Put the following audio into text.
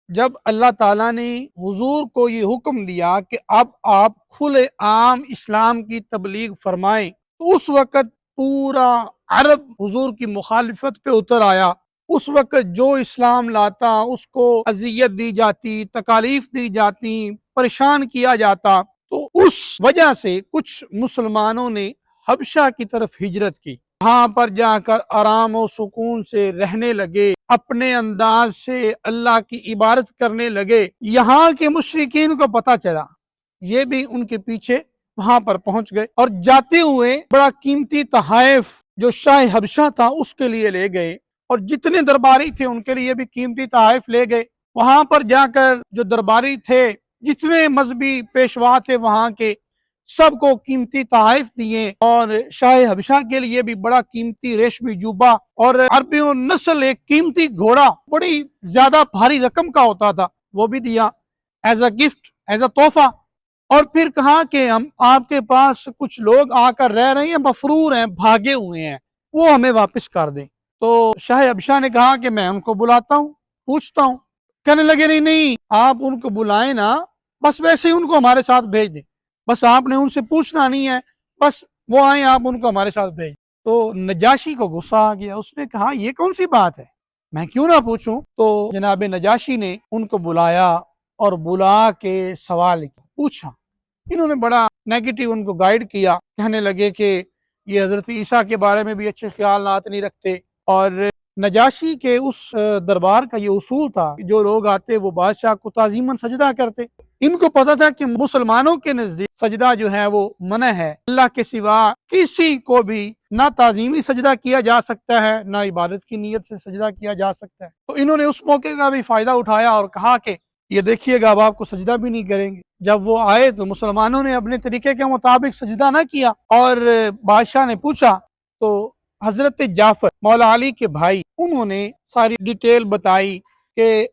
جب اللہ تعالیٰ نے حضور کو یہ حکم دیا کہ اب آپ کھلے عام اسلام کی تبلیغ فرمائیں، تو اس وقت پورا عرب حضور کی مخالفت پہ اتر آیا۔ اس وقت جو اسلام لاتا اس کو اذیت دی جاتی، تکالیف دی جاتی، پریشان کیا جاتا، تو اس وجہ سے کچھ مسلمانوں نے حبشہ کی طرف ہجرت کی، وہاں پر جا کر آرام و سکون سے رہنے لگے، اپنے انداز سے اللہ کی عبادت کرنے لگے۔ یہاں کے مشرکین کو پتہ چلا، یہ بھی ان کے پیچھے وہاں پر پہنچ گئے، اور جاتے ہوئے بڑا قیمتی تحائف جو شاہ حبشہ تھا اس کے لیے لے گئے، اور جتنے درباری تھے ان کے لیے بھی قیمتی تحائف لے گئے۔ وہاں پر جا کر جو درباری تھے، جتنے مذہبی پیشوا تھے وہاں کے، سب کو قیمتی تحائف دیے، اور شاہ حبشہ کے لیے بھی بڑا قیمتی ریشمی جوبہ، اور عربیوں نسل ایک قیمتی گھوڑا بڑی زیادہ بھاری رقم کا ہوتا تھا، وہ بھی دیا as a gift, as a تحفہ۔ اور پھر کہا کہ ہم آپ کے پاس کچھ لوگ آ کر رہ رہے ہیں، مفرور ہیں، بھاگے ہوئے ہیں، وہ ہمیں واپس کر دیں۔ تو شاہ حبشہ نے کہا کہ میں ان کو بلاتا ہوں، پوچھتا ہوں۔ کہنے لگے نہیں نہیں، آپ ان کو بلائیں نا، بس ویسے ہی ان کو ہمارے ساتھ بھیج دیں، بس آپ نے ان سے پوچھنا نہیں ہے، بس وہ آئیں، آپ ان کو ہمارے ساتھ بھیج۔ تو نجاشی کو غصہ آ گیا، اس نے کہا یہ کون سی بات ہے، میں کیوں نہ پوچھوں؟ تو جناب نجاشی نے ان کو بلایا اور بلا کے سوال پوچھا۔ انہوں نے بڑا نیگیٹو ان کو گائیڈ کیا، کہنے لگے کہ یہ حضرت عیسیٰ کے بارے میں بھی اچھے خیالات نہیں رکھتے، اور نجاشی کے اس دربار کا یہ اصول تھا کہ جو لوگ آتے وہ بادشاہ کو تعظیماً سجدہ کرتے۔ ان کو پتا تھا کہ مسلمانوں کے نزدیک سجدہ جو ہے وہ منع ہے، اللہ کے سوا کسی کو بھی نہ تعظیمی سجدہ کیا جا سکتا ہے، نہ عبادت کی نیت سے سجدہ کیا جا سکتا ہے۔ تو انہوں نے اس موقع کا بھی فائدہ اٹھایا اور کہا کہ یہ دیکھیے گا، اب آپ کو سجدہ بھی نہیں کریں گے۔ جب وہ آئے تو مسلمانوں نے اپنے طریقے کے مطابق سجدہ نہ کیا، اور بادشاہ نے پوچھا تو حضرت جعفر مولا علی کے بھائی، انہوں نے ساری ڈیٹیل بتائی کہ